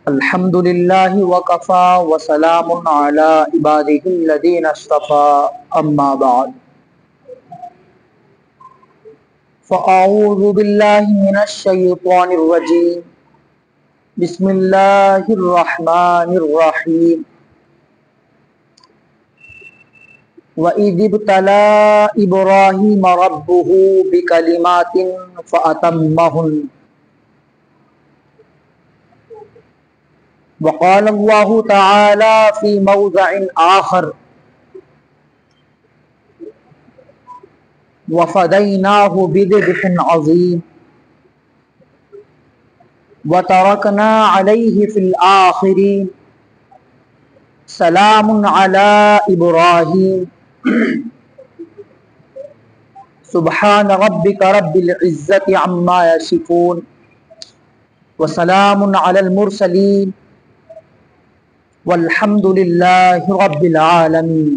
الحمد لله وكفى وسلام على عباده الذين اصطفى أما بعد فأعوذ بالله من الشيطان الرجيم بسم الله الرحمن الرحيم وَإِذِ ابْتَلَىٰ إِبْرَاهِيمَ رَبُّهُ بِكَلِمَاتٍ فَأَتَمَّهُنَّ وقال الله تعالى في موضع آخر وفديناه بذبح عظيم وتركنا عليه في الآخرين سلام على إبراهيم سبحان ربك رب العزة عما يصفون وسلام على المرسلين والحمد لله رب العالمين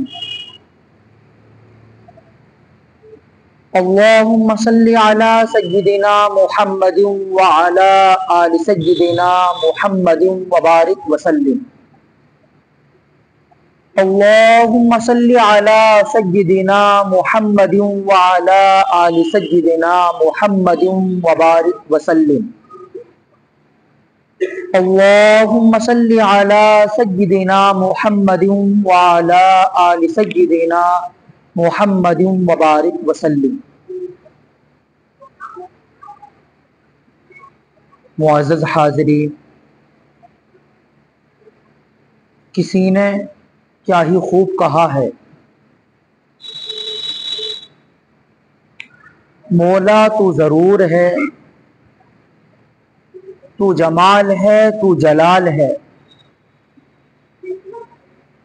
اللهم صل على سيدنا محمد وعلى آل سيدنا محمد وبارك وسلم اللهم صل على سيدنا محمد وعلى آل سيدنا محمد وبارك وسلم اللهم صل على سيدنا محمد وعلى آل سيدنا محمد وبارك وسلم۔ معزز حاضرین، کسی نے کیا ہی خوب کہا ہے، مولا تو ضرور ہے، تو جمال ہے، تو جلال ہے۔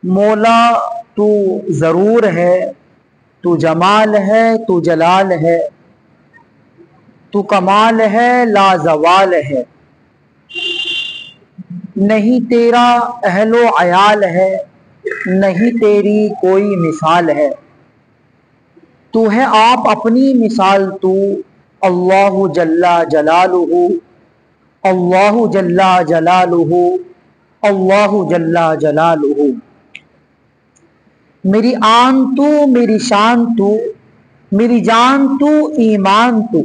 مولا تو ضرور ہے، تو جمال ہے، تو جلال ہے، تو کمال ہے، لا زوال ہے۔ نہیں تیرا اہل و عیال ہے، نہیں تیری کوئی مثال ہے۔ تو ہے آپ اپنی مثال، تو اللہ جل جلالہ، اللہ جل جلالہ، اللہ جل جلالہ۔ میری آن تو، میری شان تو، میری جان تو، ایمان تو۔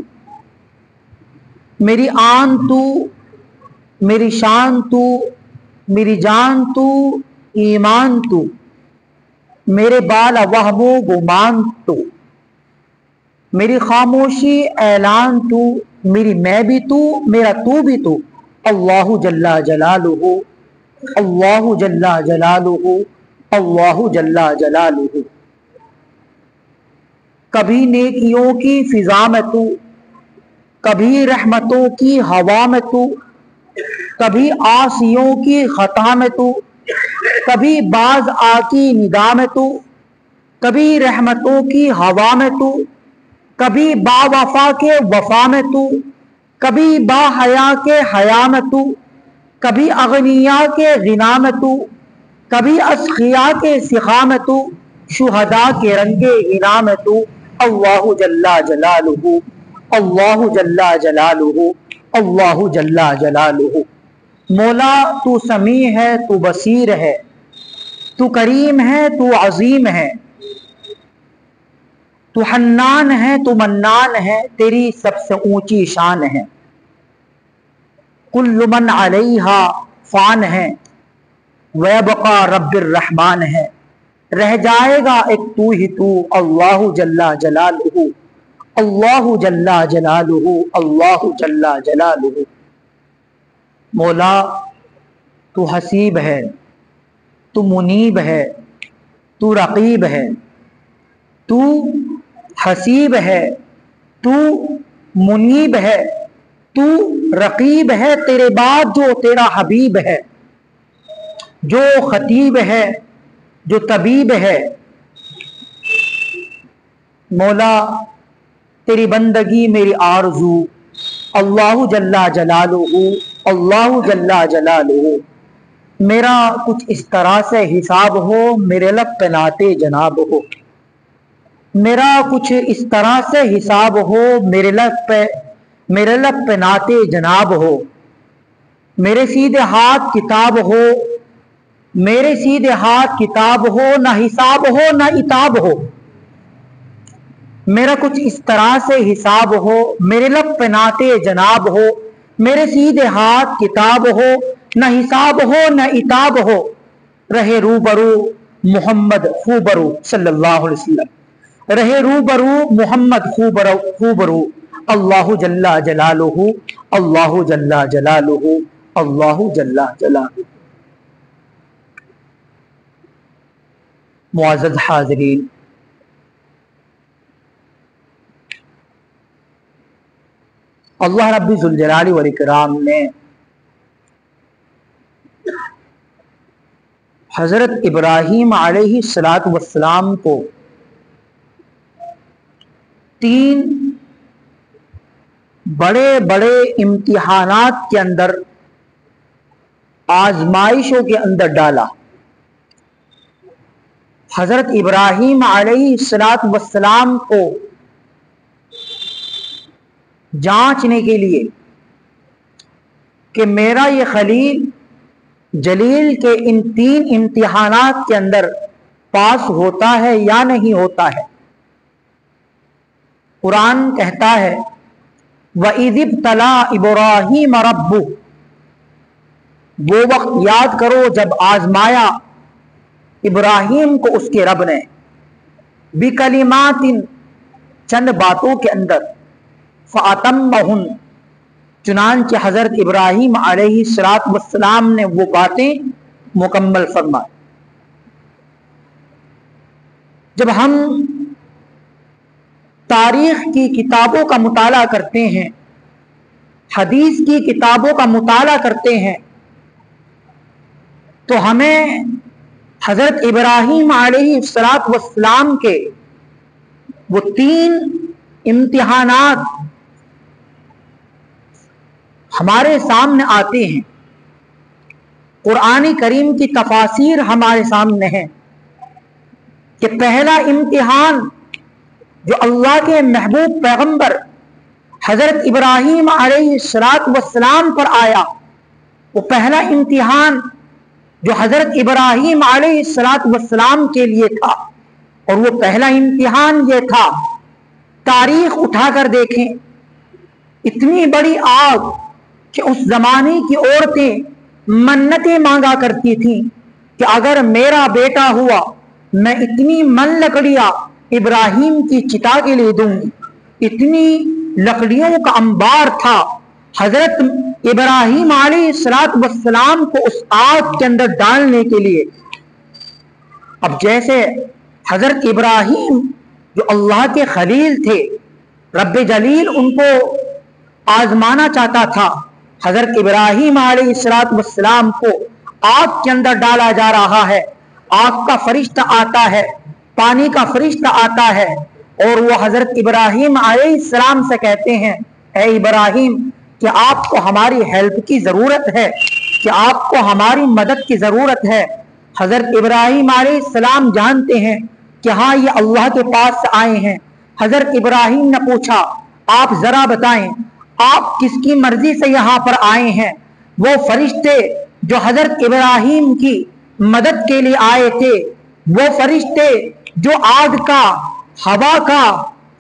میری آن تو، میری شان تو، میری جان تو، ایمان تو۔ میرے بال وہم و گمان تو، میری خاموشی اعلان تو، میری میں بھی تو، میرا تو بھی تو۔ اللہ جل جلالہ، اللہ جل جلالہ، اللہ جل جلالہ۔ کبھی نیکیوں کی فضا میں تو، کبھی رحمتوں کی ہوا میں تو، کبھی عاصیوں کی خطا میں تو، کبھی باز آ کی ندا میں تو، کبھی رحمتوں کی ہوا میں تو، کبھی با وفا کے وفا میں تو، کبھی با حیا کے حیا میں تو، کبھی اغنیا کے غنا میں تو، کبھی اسخیا کے سخا میں تو، شہداء کے رنگ غنا میں تو۔ اللہ جل جلالہ، اللہ جل جلالہ، اللہ جل جلالہ۔ مولا تو سمیع ہے، تو بصیر ہے، تو کریم ہے، تو عظیم ہے، تو حنان ہے، تو منان ہے، تیری سب سے اونچی شان ہے۔ کل من علیہا فان ہے، ویبقا رب الرحمن ہے۔ رہ جائے گا ایک تو ہی تو، اللہ جل جلالہ، اللہ جل جلالہ، اللہ جل جلالہ۔ مولا تو حسیب ہے، تو منیب ہے، تو رقیب ہے۔ تو حسیب ہے، تو منیب ہے، تو رقیب ہے، تیرے بعد جو تیرا حبیب ہے، جو خطیب ہے، جو طبیب ہے۔ مولا تیری بندگی میری آرزو، اللہ جل جلالہ، اللہ جل جلالہ۔ میرا کچھ اس طرح سے حساب ہو، میرے لب پہ نعت جناب ہو۔ میرا کچھ اس طرح سے حساب ہو، میرے لب پہ نعت جناب ہو۔ میرے سیدھے ہاتھ کتاب ہو، میرے سیدھے ہاتھ کتاب ہو، نہ حساب ہو نہ عتاب ہو، میرا کچھ اس طرح سے حساب ہو، میرے لب پہ نعت جناب ہو، میرے سیدھے ہاتھ کتاب ہو، نہ حساب ہو نہ عتاب ہو، رہے روبرو محمد خوبرو صلی اللہ علیہ وسلم، رہے روبرو محمد خوبرو اللہ جل جلالہ، اللہ جل جلالہ، اللہ جل جلالہ۔ معزز حاضرین، اللہ رب ذوالجلال والاکرام نے حضرت ابراہیم علیہ السلام کو 3 بڑے بڑے امتحانات کے اندر، آزمائشوں کے اندر ڈالا۔ حضرت ابراہیم علیہ السلام کو جانچنے کے لیے کہ میرا یہ خلیل جلیل کے ان 3 امتحانات کے اندر پاس ہوتا ہے یا نہیں ہوتا ہے۔ قرآن کہتا ہے وَإِذِ ابْتَلَىٰ إِبْرَاهِيمَ رَبُّهُ، وہ وقت یاد کرو جب آزمایا ابراہیم کو اس کے رب نے، بِكَلِمَاتٍ، چند باتوں کے اندر، فَأَتَمَّهُنْ، چنانچہ حضرت ابراہیم علیہ السلام نے وہ باتیں مکمل فرمائیں۔ جب ہم تاریخ کی کتابوں کا مطالعہ کرتے ہیں، حدیث کی کتابوں کا مطالعہ کرتے ہیں، تو ہمیں حضرت ابراہیم علیہ السلام کے وہ 3 امتحانات ہمارے سامنے آتے ہیں۔ قرآن کریم کی تفاسیر ہمارے سامنے ہے کہ پہلا امتحان جو اللہ کے محبوب پیغمبر حضرت ابراہیم علیہ السلام پر آیا، وہ پہلا امتحان جو حضرت ابراہیم علیہ السلام کے لیے تھا، اور وہ پہلا امتحان یہ تھا، تاریخ اٹھا کر دیکھیں، اتنی بڑی آگ کہ اس زمانے کی عورتیں منتیں مانگا کرتی تھیں کہ اگر میرا بیٹا ہوا میں اتنی من لکڑیاں ابراہیم کی چتا کے لیے دوں گی۔ اتنی لکڑیوں کا انبار تھا حضرت ابراہیم علیہ السلام کو اس آگ کے اندر ڈالنے کے لیے۔ اب جیسے حضرت ابراہیم جو اللہ کے خلیل تھے، رب جلیل ان کو آزمانا چاہتا تھا، حضرت ابراہیم علیہ السلام کو آگ کے اندر ڈالا جا رہا ہے، آگ کا فرشتہ آتا ہے، پانی کا فرشتہ آتا ہے، اور وہ حضرت ابراہیم علیہ السلام سے کہتے ہیں اے ابراہیم کہ آپ کو ہماری ہیلپ کی ضرورت ہے، کہ آپ کو ہماری مدد کی ضرورت ہے۔ حضرت ابراہیم علیہ السلام جانتے ہیں کہ ہاں یہ اللہ کے پاس سے آئے ہیں۔ حضرت ابراہیم نے پوچھا آپ ذرا بتائیں آپ کس کی مرضی سے یہاں پر آئے ہیں؟ وہ فرشتے جو حضرت ابراہیم کی مدد کے لیے آئے تھے، وہ فرشتے جو آگ کا، ہوا کا،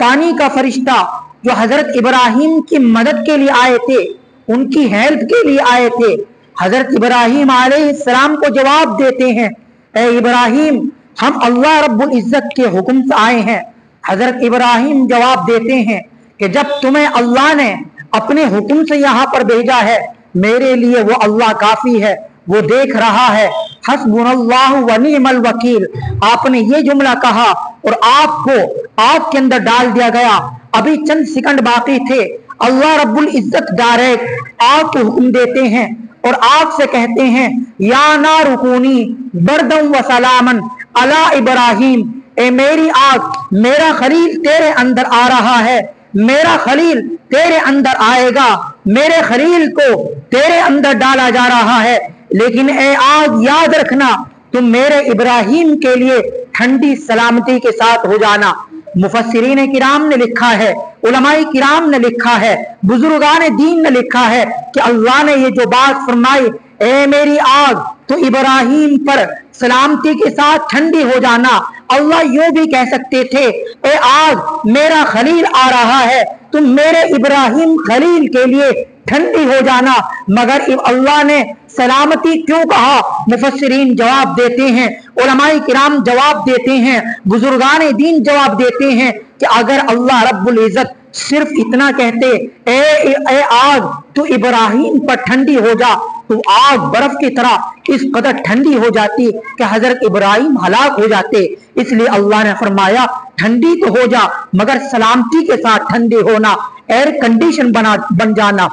پانی کا فرشتہ جو حضرت ابراہیم کی مدد کے لیے آئے تھے، ان کی ہیلپ کے لیے آئے تھے، حضرت ابراہیم علیہ السلام کو جواب دیتے ہیں اے ابراہیم ہم اللہ رب العزت کے حکم سے آئے ہیں۔ حضرت ابراہیم جواب دیتے ہیں کہ جب تمہیں اللہ نے اپنے حکم سے یہاں پر بھیجا ہے، میرے لیے وہ اللہ کافی ہے، وہ دیکھ رہا ہے۔ حسبنا اللہ و نعم الوکیل، آپ نے یہ جملہ کہا اور آپ کو آگ کے اندر ڈال دیا گیا۔ ابھی چند سیکنڈ باقی تھے، اللہ رب العزت ڈائریکٹ آگ کو حکم دیتے ہیں اور آگ سے کہتے ہیں یا نار کونی بردم و سلامن علی ابراہیم، اے میری آگ میرا خلیل تیرے اندر آ رہا ہے، میرا خلیل تیرے اندر آئے گا، میرے خلیل کو تیرے اندر ڈالا جا رہا ہے، لیکن اے آگ یاد رکھنا تم میرے ابراہیم کے لیے ٹھنڈی سلامتی کے ساتھ ہو جانا۔ مفسرین کرام نے لکھا ہے علماء کرام نے لکھا ہے، بزرگان دین نے لکھا ہے کہ اللہ نے یہ جو بات فرمائی، اے میری آگ تو ابراہیم پر سلامتی کے ساتھ ٹھنڈی ہو جانا، اللہ یوں بھی کہہ سکتے تھے اے آگ میرا خلیل آ رہا ہے، تم میرے ابراہیم خلیل کے لیے ٹھنڈی ہو جانا، مگر اللہ نے سلامتی کیوں کہا؟ مفسرین جواب دیتے ہیں، علماء کرام جواب دیتے ہیں، بزرگان دین جواب دیتے ہیں کہ اگر اللہ رب العزت صرف اتنا کہتے اے آگ تو ابراہیم پر ٹھنڈی ہو جا، تو آگ برف کی طرح اس قدر ٹھنڈی ہو جاتی کہ حضرت ابراہیم ہلاک ہو جاتے۔ اس لیے اللہ نے فرمایا ٹھنڈی تو ہو جا مگر سلامتی کے ساتھ ٹھنڈی ہونا، ایئر کنڈیشن بن جانا۔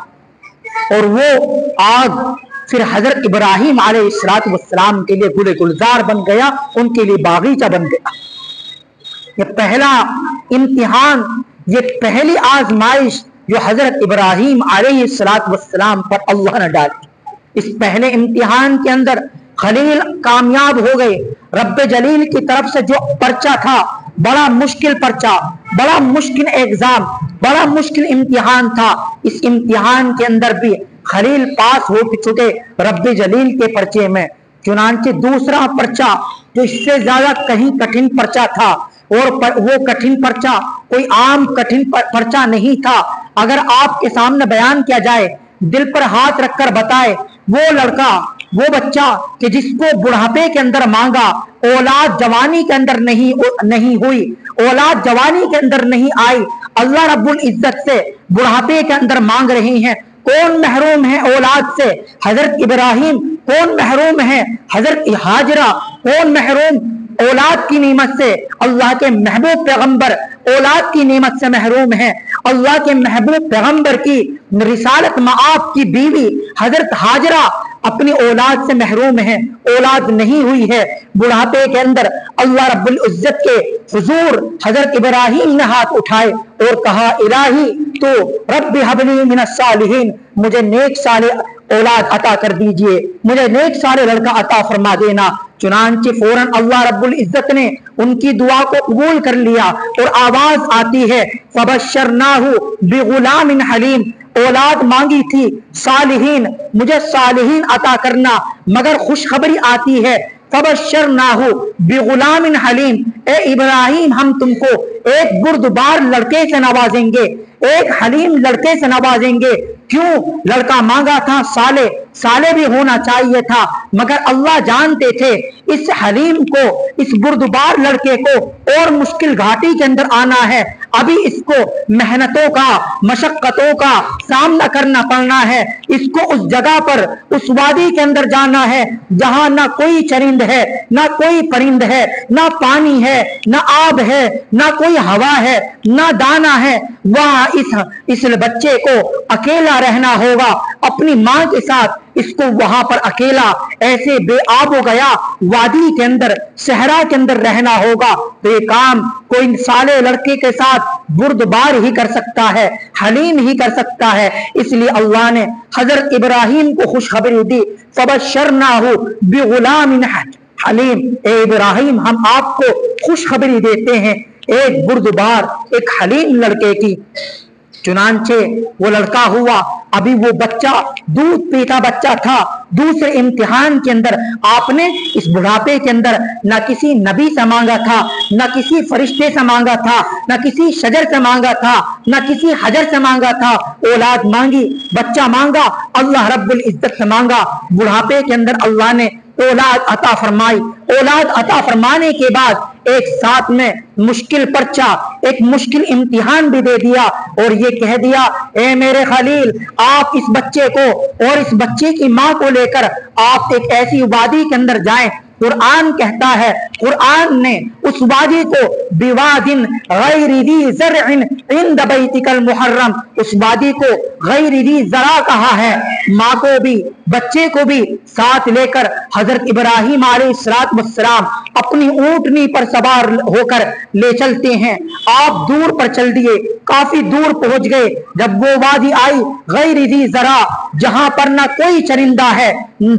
اور وہ آگ پھر حضرت ابراہیم علیہ السلام کے لیے گل گلزار بن گیا، ان کے لیے باغیچہ بن گیا۔ یہ پہلا امتحان، یہ پہلی آزمائش جو حضرت ابراہیم علیہ السلام پر اللہ نے ڈالی، اس پہلے امتحان کے اندر خلیل کامیاب ہو گئے۔ رب جلیل کی طرف سے جو پرچہ تھا، بڑا مشکل پرچہ، بڑا مشکل ایگزام، بڑا مشکل امتحان تھا، اس امتحان کے اندر بھی خلیل پاس ہو چکے رب جلیل کے پرچے میں۔ چنانچہ دوسرا پرچہ جو اس سے زیادہ کہیں کٹھن پرچہ تھا، اور وہ کٹھن پرچہ کوئی عام کٹھن پرچہ نہیں تھا۔ اگر آپ کے سامنے بیان کیا جائے، دل پر ہاتھ رکھ کر بتائے، وہ لڑکا، وہ بچہ کہ جس کو بڑھاپے کے اندر مانگا، اولاد جوانی کے اندر نہیں ہوئی، اولاد جوانی کے اندر نہیں آئی، اللہ رب العزت سے بڑھاپے کے اندر مانگ رہے ہیں۔ کون محروم ہے اولاد سے؟ حضرت ابراہیم۔ کون محروم ہے؟ حضرت ہاجرہ۔ کون محروم اولاد کی نعمت سے؟ اللہ کے محبوب پیغمبر اولاد کی نعمت سے محروم ہے۔ اللہ کے محبوب پیغمبر کی رسالت مآب کی بیوی حضرت ہاجرہ اپنی اولاد سے محروم ہے، اولاد نہیں ہوئی ہے۔ بڑھاپے کے اندر اللہ رب العزت کے حضور حضرت ابراہیم نے ہاتھ اٹھائے اور کہا الہی تو رب حب لی من الصالحین، مجھے نیک صالح اولاد عطا کر دیجئے، مجھے نیک صالح لڑکا عطا فرما دینا۔ چنانچہ فوراً اللہ رب العزت نے ان کی دعا کو قبول کر لیا، اور آواز آتی ہے فبشرناہ بغلام حلیم، اولاد مانگی تھی صالحین، مجھے صالحین عطا کرنا، مگر خوشخبری آتی ہے فبشرناہ بغلام حلیم، اے ابراہیم ہم تم کو ایک بردبار لڑکے سے نوازیں گے، ایک حلیم لڑکے سے نوازیں گے۔ کیوں؟ لڑکا مانگا تھا صالح بھی ہونا چاہیے تھا، مگر اللہ جانتے تھے اس حلیم کو، اس بردبار لڑکے کو اور مشکل گھاٹی کے اندر آنا ہے، ابھی اس کو محنتوں کا، مشقتوں کا سامنا کرنا پڑنا ہے، اس کو اس جگہ پر، اس وادی کے اندر جانا ہے جہاں نہ کوئی چرند ہے، نہ کوئی پرند ہے، نہ پانی ہے، نہ آب ہے، نہ کوئی ہوا ہے، نہ دانا ہے۔ وہاں اس بچے کو اکیلا رہنا ہوگا، اپنی ماں کے ساتھ اس کو وہاں پر اکیلا ایسے بے آب و گیا وادی کے اندر، صحرا کے اندر رہنا ہوگا۔ تو یہ کام کوئی صالح لڑکے کے ساتھ بردبار ہی کر سکتا ہے، حلیم ہی کر سکتا ہے۔ اس لیے اللہ نے حضرت ابراہیم کو خوشخبری دی فبشرناہ بغلام حلیم، اے ابراہیم ہم آپ کو خوشخبری دیتے ہیں ایک بردبار، ایک حلیم لڑکے کی۔ چنانچہ وہ لڑکا ہوا، ابھی وہ بچہ دودھ پیتا بچہ تھا۔ دوسرے امتحان کے اندر آپ نے اس بڑھاپے کے اندر نہ کسی نبی سے مانگا تھا، نہ کسی فرشتے سے مانگا تھا، نہ کسی شجر سے مانگا تھا، نہ کسی حجر سے مانگا تھا، اولاد مانگی، بچہ مانگا، اللہ رب العزت سے مانگا۔ بڑھاپے کے اندر اللہ نے اولاد عطا فرمائی۔ اولاد عطا فرمانے کے بعد ایک ساتھ میں مشکل پرچہ، ایک مشکل امتحان بھی دے دیا، اور یہ کہہ دیا اے میرے خلیل آپ اس بچے کو اور اس بچے کی ماں کو لے کر آپ ایک ایسی وادی کے اندر جائیں۔ قرآن کہتا ہے، قرآن نے اس وادی کو بواد غیر ذی زرع عند بیتک المحرم، اس وادی کو غیر ذی زرع کہا ہے۔ ماں کو بھی بچے کو بھی ساتھ لے کر حضرت ابراہیم علیہ السلام اپنی اونٹنی پر سوار ہو کر لے چلتے ہیں۔ آپ دور پر چل دیے، کافی دور پہنچ گئے، جب وہ وادی آئی غیر ذی زرع، جہاں پر نہ کوئی چرندہ ہے،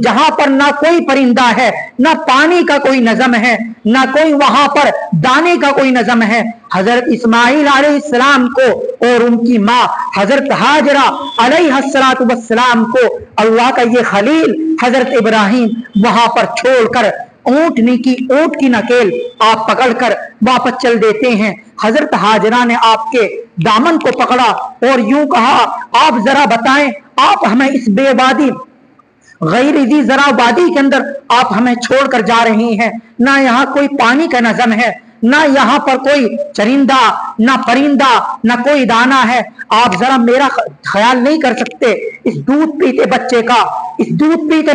جہاں پر نہ کوئی پرندہ ہے، نہ پانی کا کوئی نظم ہے، نہ کوئی وہاں پر पर दाने का कोई नज़म है। हजरत इस्माइल अलैहिस्सलाम को और उनकी माँ हजरत हाजरा अलैहिस्सलातु वस्सलाम को अल्लाह का ये खलील हजरत इब्राहिम वहां पर छोड़कर ऊंट की नकेल आप पकड़कर वापस चल देते हैं। हजरत हाजरा ने आपके दामन को पकड़ा और यूं कहा, आप जरा बताएं, आप हमें इस बेवादी गैर जरा वादी के अंदर आप हमें छोड़कर जा रही हैं, ना यहाँ कोई पानी का नज़म है, ना यहाँ पर कोई चरिंदा, ना परिंदा, ना कोई दाना है। आप जरा मेरा ख्याल नहीं कर सकते इस दूध पीते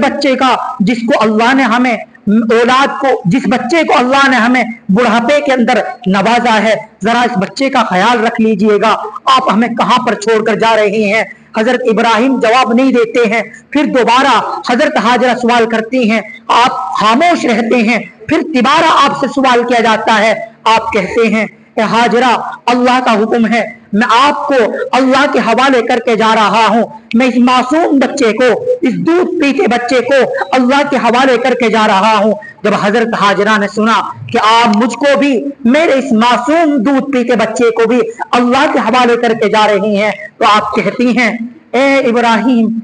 बच्चे का जिसको अल्लाह ने हमें औलाद को, जिस बच्चे को अल्लाह ने हमें बुढ़ापे के अंदर नवाजा है, जरा इस बच्चे का ख्याल रख लीजिएगा। आप हमें कहां पर छोड़कर जा रहे हैं? हजरत इब्राहिम जवाब नहीं देते हैं। फिर दोबारा हजरत हाजरा सवाल करती हैं, आप खामोश रहते हैं। फिर दोबारा आपसे सवाल किया जाता है, आप कहते हैं, हाजरा अल्लाह का हुक्म है, मैं आपको अल्लाह के हवाले करके जा रहा हूं। मैं इस मासूम बच्चे को, इस दूध पीते बच्चे को अल्लाह के हवाले करके जा रहा हूं। जब हजरत हाजरा ने सुना कि आप मुझको भी, मेरे इस मासूम दूध पीते बच्चे को भी अल्लाह के हवाले करके जा रही हैं, तो आप कहती हैं, ए इब्राहिम,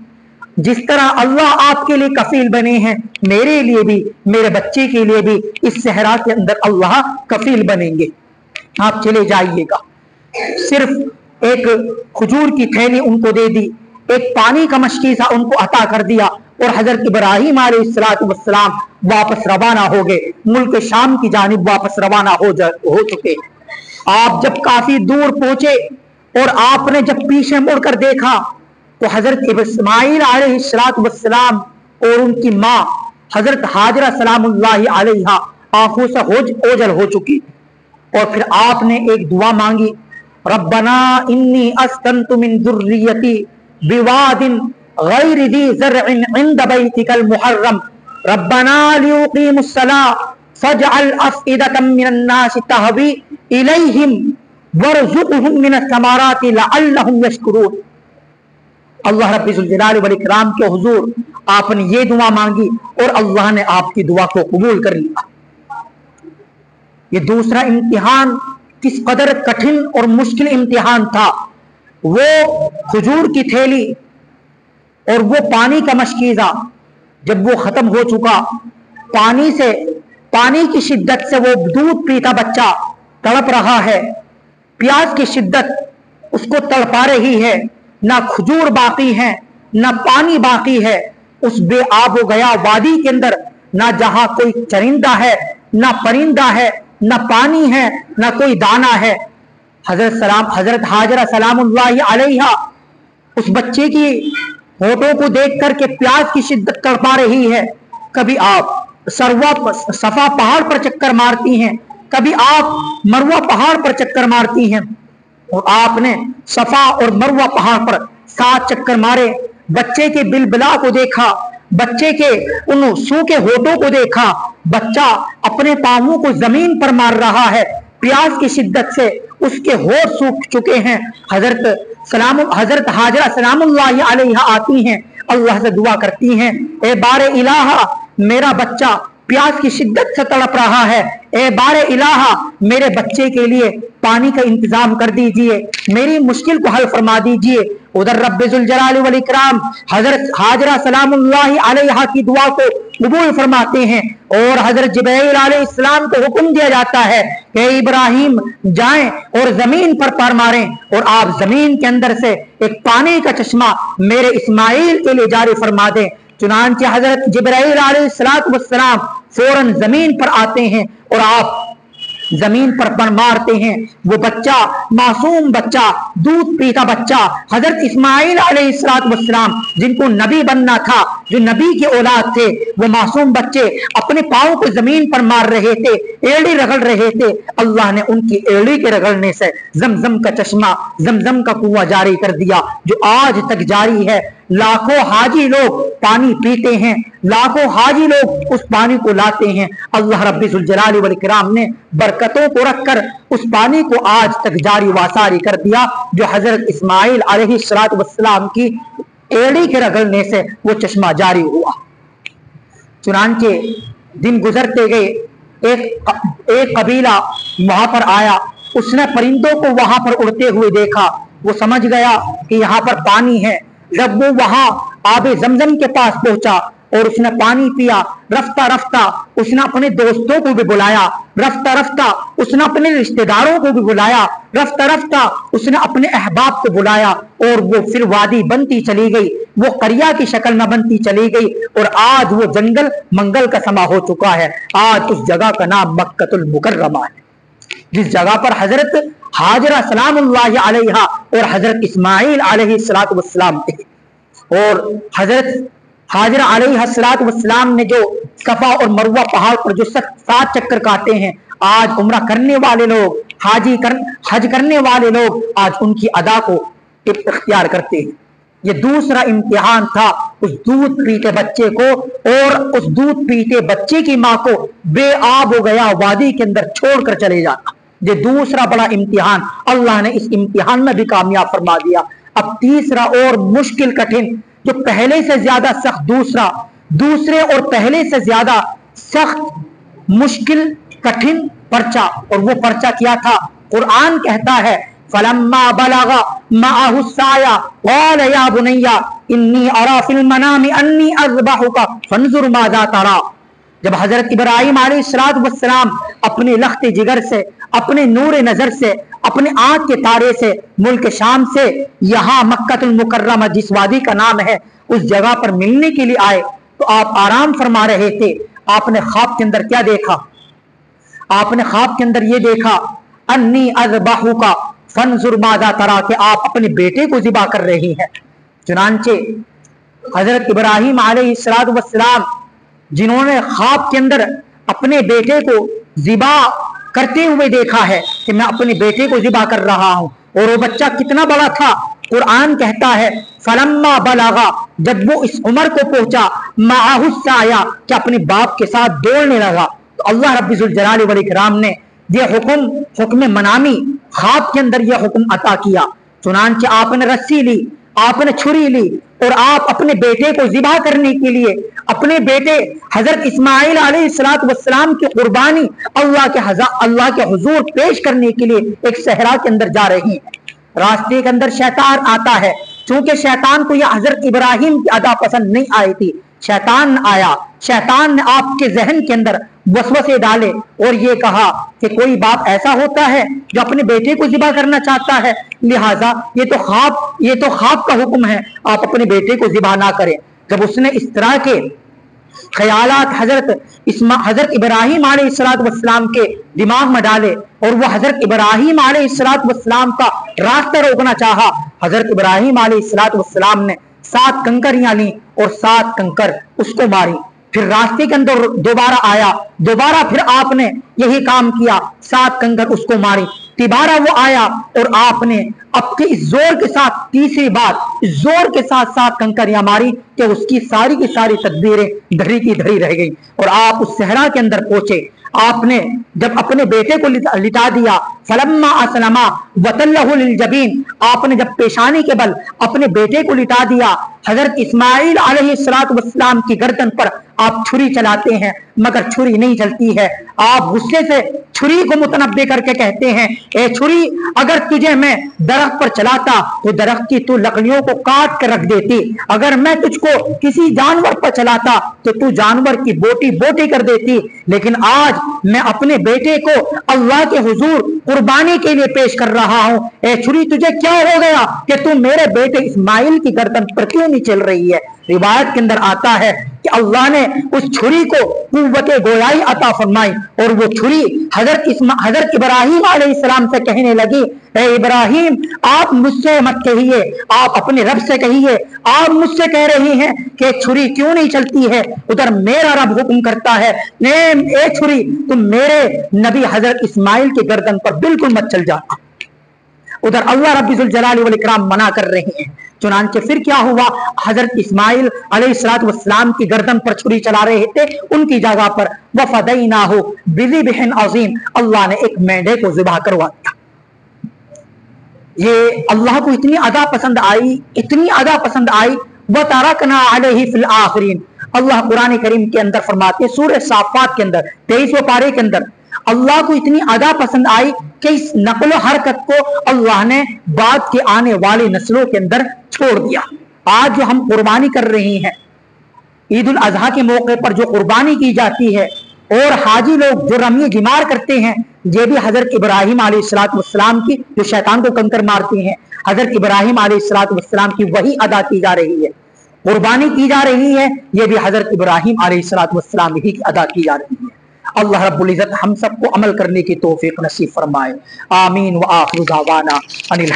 जिस तरह अल्लाह आपके लिए कफील बने हैं, मेरे लिए भी, मेरे बच्चे के लिए भी इस सहरा के अंदर अल्लाह कफील बनेंगे। आप चले जाइएगा। सिर्फ एक खजूर की थैली उनको दे दी, एक पानी का मशकीसा उनको अता कर दिया और हजरत इब्राहिम अलैहिस्सलाम वापस रवाना हो गए, मुल्क शाम की जानिब वापस रवाना हो चुके। आप जब काफी दूर पहुंचे और आपने जब पीछे मुड़कर देखा तो हजरत इस्माइल अलैहिस्सलाम और उनकी माँ हजरत हाजरा सलामुल्लाहि अलैहा आंखों से ओझल हो चुकी। और फिर आपने एक दुआ मांगी, रब्बना इन्नी अस्कन्तु मिन ज़ुर्रियती बिवादिन गैरि ज़ी ज़र्इन इंद बैतिकल मुहर्रम रब्बना लियुक़ीमुस्सलाह फजअल अफ़इदतम मिनन नास तहवी इलैहिम वरज़ुक़हुम मिनस समाराति लअल्लहुम यशकुरून। अल्लाह रब्बुल जलाल वल इकराम के हुजूर आपने ये दुआ मांगी और अल्लाह ने आपकी दुआ को कबूल कर लिया। ये दूसरा इम्तिहान किस कदर कठिन और मुश्किल इम्तिहान था। वो खजूर की थैली और वो पानी का मशकीज़ा जब वो खत्म हो चुका, पानी की शिद्दत से वो दूध पीता बच्चा तड़प रहा है, प्यास की शिद्दत उसको तड़पा रही है, ना खजूर बाकी है, ना पानी बाकी है। उस बेआब गया वादी के अंदर ना जहां कोई चरिंदा है, ना परिंदा है, ना पानी है, ना कोई दाना है। हजरत हाजरा सलामुल्लाहि अलैहा उस बच्चे की होठों को देख करके प्यास की शिद्दत तड़पा रही है। कभी आप सफा पहाड़ पर चक्कर मारती हैं, कभी आप मरवा पहाड़ पर चक्कर मारती हैं, और आपने सफा और मरवा पहाड़ पर 7 चक्कर मारे। बच्चे के बिलबिला को देखा, बच्चे के उन सूखे होठों को देखा, बच्चा अपने पांवों को जमीन पर मार रहा है, प्यास की शिद्दत से उसके होठ सूख चुके हैं। हजरत हाजरा सलामुल्लाहि अलैहा आती हैं, अल्लाह से दुआ करती हैं, ए बारे इलाहा, मेरा बच्चा प्यास की शिद्दत से तड़प रहा है, ए बारे इलाहा, मेरे बच्चे के लिए पानी का इंतजाम कर दीजिए, मेरी मुश्किल को हल फरमा दीजिए। उधर रब्बुल जलाल वल इकराम हजरत हाजरा सलामुल्लाहि अलैहा की दुआ को कबूल फरमाते हैं और हजरत जिब्राइल अलैहिस्सलाम को हुक्म दिया जाता है कि इब्राहिम जाएं और जमीन पर पैर मारें और आप जमीन के अंदर से एक पानी का चश्मा मेरे इस्माइल के लिए जारी फरमा दें। चुनांचे हजरत जिब्राइल अलैहिस्सलाम फौरन जमीन पर आते हैं और आप जमीन पर पड़ मारते हैं। वो बच्चा, मासूम बच्चा, दूध पीता बच्चा हजरत इस्माइल अलैहिस्सलाम जिनको नबी बनना था, जो नबी के औलाद थे, वो मासूम बच्चे अपने पाँव को जमीन पर मार रहे थे, एड़ी रगड़ रहे थे। अल्लाह ने उनकी एड़ी के रगड़ने से जमजम का चश्मा, जमजम का कुआं जारी कर दिया, जो आज तक जारी है। लाखों हाजी लोग पानी पीते हैं, लाखों हाजी लोग उस पानी को लाते हैं। अल्लाह रब्बुल जलाल वल इकराम ने बरकतों को रखकर उस पानी को आज तक जारी वासारी कर दिया, जो हजरत इस्माइल अलैहिस्सलाम की एड़ी के रगड़ने से वो चश्मा जारी हुआ। चुनांचे दिन गुजरते गए, एक कबीला वहां पर आया, उसने परिंदों को वहां पर उड़ते हुए देखा, वो समझ गया कि यहाँ पर पानी है। जब वो वहां आबे जमजम के पास पहुंचा और उसने पानी पिया, रफ्ता रफ्ता उसने अपने दोस्तों को भी बुलाया, रफ्ता रफ्ता उसने अपने रिश्तेदारों को भी बुलाया, रफ्ता रफ्ता उसने अपने अहबाब को बुलाया, और वो फिर वादी बनती चली गई, वो करिया की शक्ल में बनती चली गई, और आज वो जंगल मंगल का समा हो चुका है। आज उस जगह का नाम मक्कतुल मुकर्रमा है, जिस जगह पर हजरत हाजरा सलामुल्लाहि अलैहा और हजरत इस्माइल अलैहिस्सलातु वस्सलाम थे। और हजरत हाजरा अलैहिस्सलातु वस्सलाम ने जो सफा और मरवा पहाड़ पर जो 7 चक्कर काटे हैं, आज उम्रा करने वाले लोग, हज करने वाले लोग आज उनकी अदा को इख्तियार करते हैं। ये दूसरा इम्तिहान था उस दूध पीते बच्चे को, और उस दूध पीते बच्चे की माँ को बेआब हो गया वादी के अंदर छोड़कर चले जाना। ये दूसरा बड़ा इम्तिहान, अल्लाह ने इस इम्तिहान में भी कामयाब फरमा दिया। अब तीसरा और मुश्किल कठिन, जो पहले से ज्यादा सख्त, दूसरे और पहले से ज्यादा सख्त मुश्किल कठिन पर्चा, और वो पर्चा क्या था? कुरान कहता है फलम्मा बलगा माअहु साया क़ाल या बुनैया इन्नी अरा फिल मनामी अन्नी अज़बहुका फंजुर माज़ा तरा। जब हजरत इब्राहिम अलैहिस्सलातु वस्सलाम अपने लख्त जिगर से, अपने नूर नजर से, अपने आंख के तारे से मुल्क शाम से यहाँ मक्कतुल मुकर्रमा जिस वादी का नाम है उस जगह पर मिलने के लिए आए, तो आप आराम फरमा रहे थे। आपने ख्वाब के अंदर क्या देखा? आपने ख्वाब के अंदर ये देखा अन्नी अज़बहुका फंजुर माज़ा तरा, कि आप अपने बेटे को ज़िबा कर रही हैं। चुनांचे हजरत इब्राहिम अलैहिस्सलातु वस्सलाम जिन्होंने ख्वाब के अंदर अपने बेटे को ज़िबा करते हुए देखा है कि मैं अपने बेटे को ज़िबा कर रहा हूं, और वो बच्चा कितना बड़ा था? कुरान कहता है फलम्मा बलगा, जब वो इस उम्र को पहुंचा, माअहु साया, कि अपने बाप के साथ दौड़ने लगा। तो अल्लाह रब्बुल जलाल वल इकराम ने ये हुक्म मनामी ख्वाब के अंदर यह हुक्म अता किया। चुनांचे आपने रस्सी ली, आपने छुरी ली, और आप अपने बेटे को ज़िबा करने के लिए, अपने बेटे हजरत इस्माइल अलैहिस्सलातु वस्सलाम की कुर्बानी अल्लाह के हुजूर पेश करने के लिए एक सहरा के अंदर जा रही हैं। रास्ते के अंदर शैतान आता है, चूंकि शैतान को यह हजरत इब्राहिम की अदा पसंद नहीं आई थी। शैतान आया, शैतान ने आपके जहन के अंदर वसवसे डाले और ये कहा कि कोई बाप ऐसा होता है जो अपने बेटे को ज़िबा करना चाहता है, लिहाजा ये तो ख्वाब का हुक्म है, आप अपने बेटे को ज़िबा ना करें। जब उसने इस तरह के ख्यालात हजरत इब्राहिम अलैहिस्सलातु वस्सलाम के दिमाग में डाले और वो हजरत इब्राहिम अलैहिस्सलातु वस्सलाम का रास्ता रोकना चाहा, हजरत इब्राहिम अलैहिस्सलातु वस्सलाम ने 7 कंकरियां ली और 7 कंकर उसको मारी। फिर रास्ते के अंदर दोबारा आया, दोबारा फिर आपने यही काम किया, 7 कंकर उसको मारी। तिबारा वो आया और आपने अपने इस जोर के साथ तीसरी बार जोर के साथ 7 कंकरियां मारी कि उसकी सारी की सारी तदबीरें धरी की धरी रह गई। और आप उस सहरा के अंदर पहुंचे, आपने जब अपने बेटे को लिटा दिया, फलम्मा असलमा वतल्लहु लिलजबीन, आपने जब पेशानी के बल अपने बेटे को लिटा दिया, हजरत इस्माइल अलैहिस्सलातु वस्सलाम की गर्दन पर आप छुरी चलाते हैं मगर छुरी नहीं चलती है। आप गुस्से से छुरी को मुतनब्बे करके कहते हैं, ए छुरी, अगर तुझे मैं दरख्त पर चलाता तो दरख्त की तू लकड़ियों को काट कर रख देती, अगर मैं तुझको किसी जानवर पर चलाता तो तू जानवर की बोटी बोटी कर देती, लेकिन आज मैं अपने बेटे को अल्लाह के हुजूर कुर्बानी के लिए पेश कर रहा हूं। ए छुरी, तुझे क्या हो गया कि तू मेरे बेटे इस्माइल की गर्दन पर क्यों नहीं चल रही है? रिवायत के अंदर आता है कि अल्लाह ने उस छुरी को कुव्वते गोयाई अता फरमाई और वो छुरी हजरत इब्राहिम अलैहिस्सलाम से कहने लगी, ए इब्राहिम, आप मुझसे मत कहिए, आप अपने रब से कहिए, आप मुझसे कह रही हैं कि छुरी क्यों नहीं चलती है, उधर मेरा रब हुक्म करता है, ए छुरी, तुम मेरे नबी हजरत इस्माइल की गर्दन पर बिल्कुल मत चल जाना। उधर अल्लाह रब्बुल जलाली वल इकराम मना कर रहे हैं। चुनांचे फिर क्या हुआ, हजरत इस्माइल अलैहिस्सलातु वस्सलाम की गर्दन पर छुरी चला रहे थे, उनकी जगह पर वफदैनाहु बिज़िबहिन अज़ीम, अल्लाह ने एक मेंढे को ज़िबा करवा दिया। ये अल्लाह को इतनी अदा पसंद आई, इतनी अदा पसंद आई, वतरकना अलैहि फिल आखिरीन, अल्लाह कुरान करीम के अंदर फरमाते हैं, सूरह साफात के अंदर 23वें पारे के अंदर, अल्लाह को इतनी अदा पसंद आई कि इस नकलो हरकत को अल्लाह ने बाद के आने वाली नस्लों के अंदर छोड़ दिया। आज जो हम कुर्बानी कर रहे हैं, ईद उल अजहा के मौके पर जो कुर्बानी की जाती है, और हाजी लोग जो रमी जिमार करते हैं, ये भी हजरत इब्राहिम अलैहिस्सलाम की, जो शैतान को कंकर मारते हैं, हजरत इब्राहिम अलैहिस्सलाम की वही अदा की जा रही है, कुर्बानी की जा रही है, ये भी हजरत इब्राहिम अलैहिस्सलाम ही की अदा की जा रही है। अल्लाह रब्बुल इज्जत हम सबको अमल करने की तौफीक नसीब फरमाए। आमीन व आखिरु दावाना अनिल